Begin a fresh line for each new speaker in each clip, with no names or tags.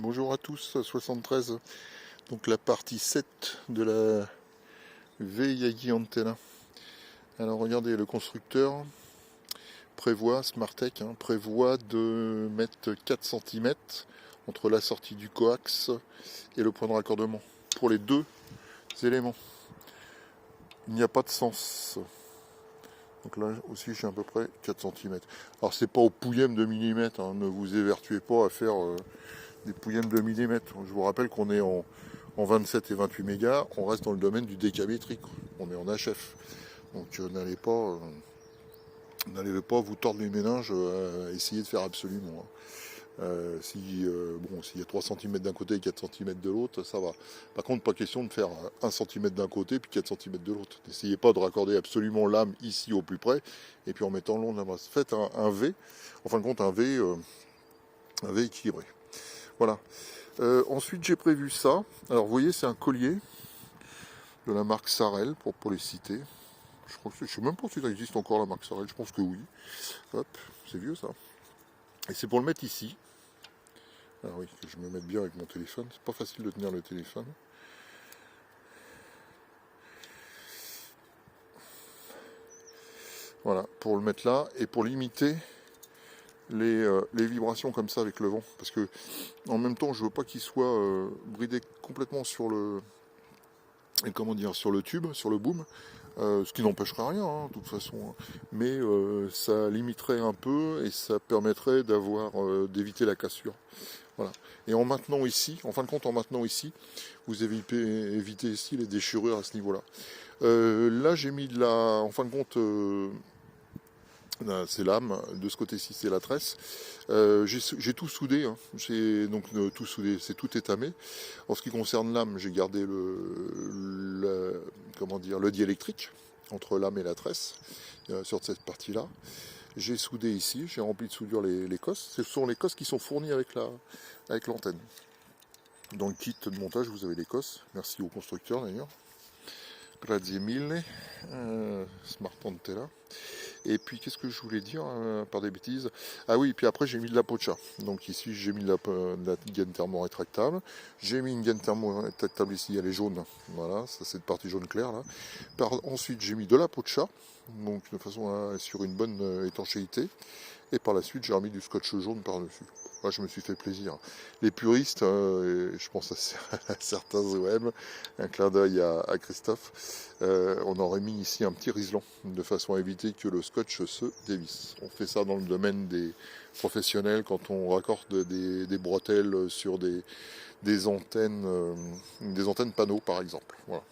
Bonjour à tous, 73, donc la partie 7 de la VIAI Antenna. Alors regardez, le constructeur prévoit, Smartech, prévoit de mettre 4 cm entre la sortie du coax et le point de raccordement pour les deux éléments. Il n'y a pas de sens. Donc là aussi j'ai à peu près 4 cm. Alors c'est pas au pouillème de millimètres, ne vous évertuez pas à faire des pouillèmes de millimètres. Je vous rappelle qu'on est en 27 et 28 mégas, on reste dans le domaine du décamétrique, on est en HF. Donc n'allez pas vous tordre les méninges à essayer de faire absolument. S'il y a 3 cm d'un côté et 4 cm de l'autre, ça va. Par contre, pas question de faire 1 cm d'un côté puis 4 cm de l'autre. N'essayez pas de raccorder absolument l'âme ici au plus près et puis en mettant l'onde là-bas. Faites un V, en fin de compte un V équilibré. Voilà. Ensuite, j'ai prévu ça. Alors, vous voyez, c'est un collier de la marque Sarel, pour les citer. Je ne sais même pas si ça existe encore, la marque Sarel. Je pense que oui. Hop, c'est vieux, ça. Et c'est pour le mettre ici. Ah oui, que je me mette bien avec mon téléphone. C'est pas facile de tenir le téléphone. Voilà, pour le mettre là et pour limiter les vibrations comme ça avec le vent. Parce que, en même temps, je veux pas qu'il soit bridé complètement sur le... Et comment dire, sur le tube, sur le boom, ce qui n'empêcherait rien, de toute façon, mais ça limiterait un peu et ça permettrait d'éviter la cassure. Voilà. Et en maintenant ici, en fin de compte, en maintenant ici, vous évitez ici les déchirures à ce niveau-là. Là, j'ai mis en fin de compte, c'est l'âme, de ce côté-ci c'est la tresse. J'ai tout soudé, tout soudé, c'est tout étamé. En ce qui concerne l'âme, j'ai gardé le diélectrique entre l'âme et la tresse sur cette partie-là. J'ai soudé ici, j'ai rempli de soudure les cosses. Ce sont les cosses qui sont fournies avec l'antenne. Dans le kit de montage, vous avez les cosses. Merci au constructeur d'ailleurs. Grazie mille, Smart Antenna. Et puis qu'est-ce que je voulais dire par des bêtises? Ah oui, puis après j'ai mis de la pocha. Donc ici j'ai mis de la gaine thermo-rétractable. J'ai mis une gaine thermo-rétractable ici, elle est jaune. Voilà, ça c'est cette partie jaune claire là. Ensuite j'ai mis de la pocha, donc de façon à assurer une bonne étanchéité. Et par la suite j'ai remis du scotch jaune par-dessus. Moi, je me suis fait plaisir. Les puristes, je pense à certains OM, un clin d'œil à Christophe, on aurait mis ici un petit riselant, de façon à éviter que le scotch se dévisse. On fait ça dans le domaine des professionnels quand on raccorde des bretelles sur des antennes panneaux par exemple. Voilà.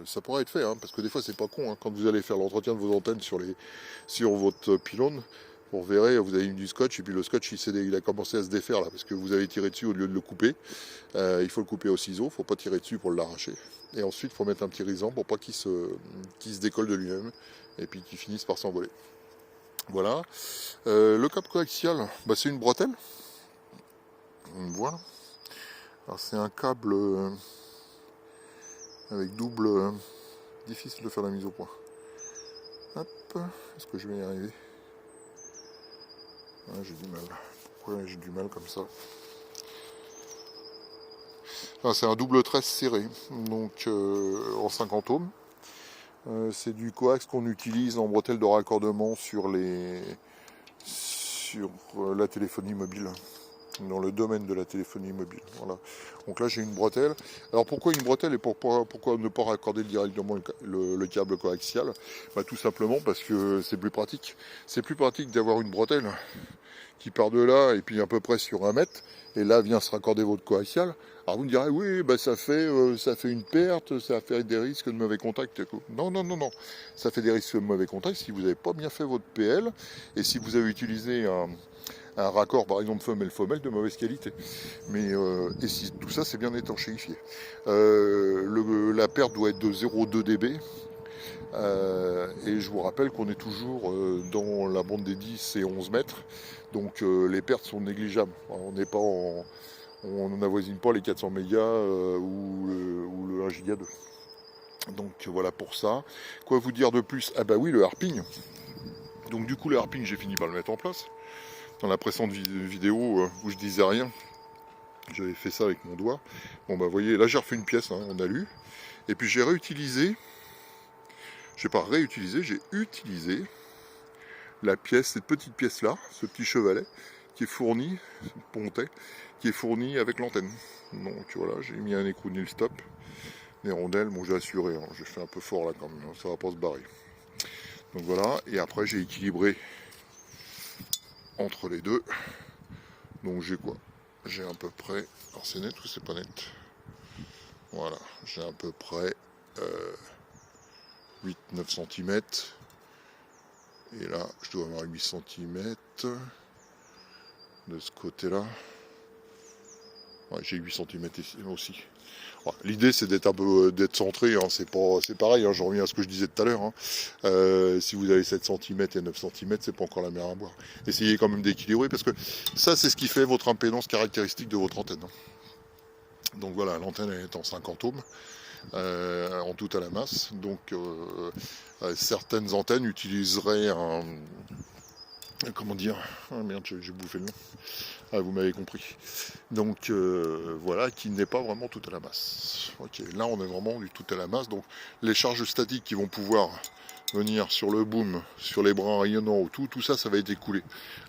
Ça pourrait être fait, parce que des fois c'est pas con, quand vous allez faire l'entretien de vos antennes sur votre pylône. Vous verrez, vous avez mis du scotch et puis le scotch il a commencé à se défaire là parce que vous avez tiré dessus au lieu de le couper. Il faut le couper au ciseau, il ne faut pas tirer dessus pour l'arracher. Et ensuite il faut mettre un petit risan pour pas qu'il se décolle de lui-même et puis qu'il finisse par s'envoler. Voilà. Le câble coaxial, c'est une bretelle. Voilà. Alors c'est un câble avec double. Difficile de faire la mise au point. Hop, est-ce que je vais y arriver? J'ai du mal. Pourquoi j'ai du mal comme ça? C'est un double tresse serré, donc en 50 ohms. C'est du coax qu'on utilise en bretelle de raccordement sur la téléphonie mobile, dans le domaine de la téléphonie mobile. Voilà. Donc là j'ai une bretelle. Alors pourquoi une bretelle et pourquoi ne pas raccorder directement le câble coaxial? Tout simplement parce que c'est plus pratique. C'est plus pratique d'avoir une bretelle qui part de là et puis à peu près sur 1 mètre, et là vient se raccorder votre coaxial. Alors vous me direz, oui, ça fait une perte, ça fait des risques de mauvais contact. Non, ça fait des risques de mauvais contact si vous n'avez pas bien fait votre PL, et si vous avez utilisé un raccord, par exemple femelle-femelle, de mauvaise qualité. Et si tout ça c'est bien étanchéifié. La perte doit être de 0,2 dB. Et je vous rappelle qu'on est toujours dans la bande des 10 et 11 mètres, donc les pertes sont négligeables. On n'avoisine pas les 400 mégas ou le 1 giga 2. Donc voilà pour ça. Quoi vous dire de plus? Ah bah oui, le harping. Donc du coup le harping, j'ai fini par le mettre en place. Dans la précédente vidéo où je disais rien, J'avais fait ça avec mon doigt. Bon bah vous voyez, là j'ai refait une pièce en alu. Et puis j'ai réutilisé, j'ai pas réutilisé, j'ai utilisé la pièce, cette petite pièce là, ce petit chevalet, qui est fourni, pontet, qui est fourni avec l'antenne. Donc voilà, j'ai mis un écrou nul stop, des rondelles, bon j'ai assuré, hein, j'ai fait un peu fort là quand même, ça va pas se barrer. Donc voilà, et après j'ai équilibré entre les deux. Donc j'ai quoi? J'ai à peu près, alors c'est net ou c'est pas net? Voilà, j'ai à peu près 8-9 cm. Et là, je dois avoir 8 cm de ce côté-là. Ouais, j'ai 8 cm ici aussi. Ouais, l'idée c'est d'être un peu centré, hein. C'est pareil, hein, je reviens à ce que je disais tout à l'heure. Hein. Si vous avez 7 cm et 9 cm, c'est pas encore la mer à boire. Essayez quand même d'équilibrer parce que ça c'est ce qui fait votre impédance caractéristique de votre antenne. Hein. Donc voilà, l'antenne est en 50 ohms. En tout à la masse. Donc certaines antennes utiliseraient un... Comment dire? Ah merde, j'ai bouffé le nom. Ah, vous m'avez compris. Donc voilà, qui n'est pas vraiment tout à la masse. Ok, là on est vraiment du tout à la masse. Donc les charges statiques qui vont pouvoir venir sur le boom, sur les brins rayonnants ou tout ça, ça va être écoulé.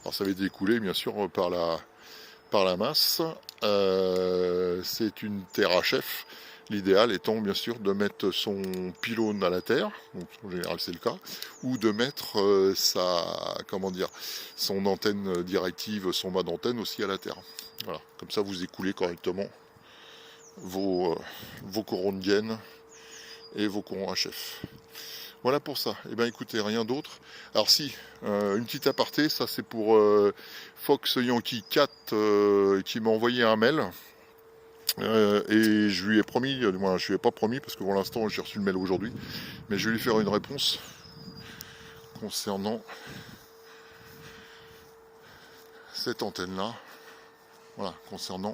Alors ça va être écoulé bien sûr par la masse. C'est une terre à chef. L'idéal étant bien sûr de mettre son pylône à la terre, donc en général c'est le cas, ou de mettre son antenne directive, son mât d'antenne aussi à la terre. Voilà, comme ça vous écoulez correctement vos courants de gaine et vos courants HF. Voilà pour ça. Et bien écoutez, rien d'autre. Alors si, une petite aparté, ça c'est pour Fox Yankee 4 qui m'a envoyé un mail. Et je lui ai promis, moi je lui ai pas promis parce que pour l'instant j'ai reçu le mail aujourd'hui, mais je vais lui faire une réponse concernant cette antenne là, voilà, concernant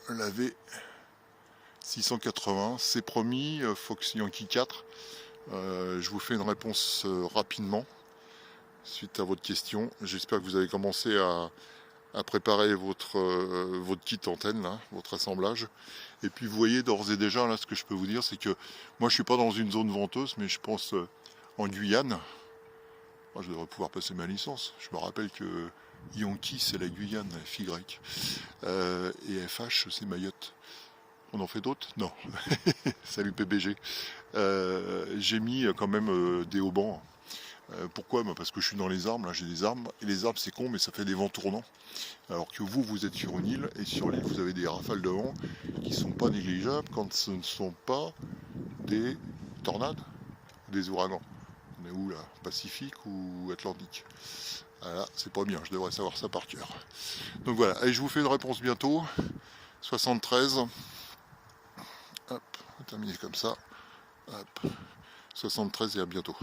la V680, c'est promis, Fox Yankee 4, je vous fais une réponse rapidement suite à votre question. J'espère que vous avez commencé à préparer votre kit antenne, là, votre assemblage. Et puis vous voyez d'ores et déjà, là, ce que je peux vous dire, c'est que moi je suis pas dans une zone venteuse, mais je pense en Guyane. Moi, je devrais pouvoir passer ma licence. Je me rappelle que Yankee c'est la Guyane, FY. Et FH c'est Mayotte. On en fait d'autres? Non. Salut PBG. J'ai mis quand même des haubans. Pourquoi? Parce que je suis dans les arbres, là j'ai des arbres, et les arbres c'est con mais ça fait des vents tournants. Alors que vous êtes sur une île, et sur l'île vous avez des rafales de vent qui ne sont pas négligeables quand ce ne sont pas des tornades, des ouragans. On est où là? Pacifique ou Atlantique? Voilà, c'est pas bien, je devrais savoir ça par cœur. Donc voilà, et je vous fais une réponse bientôt. 73. Hop, on va terminer comme ça. Hop. 73 et à bientôt.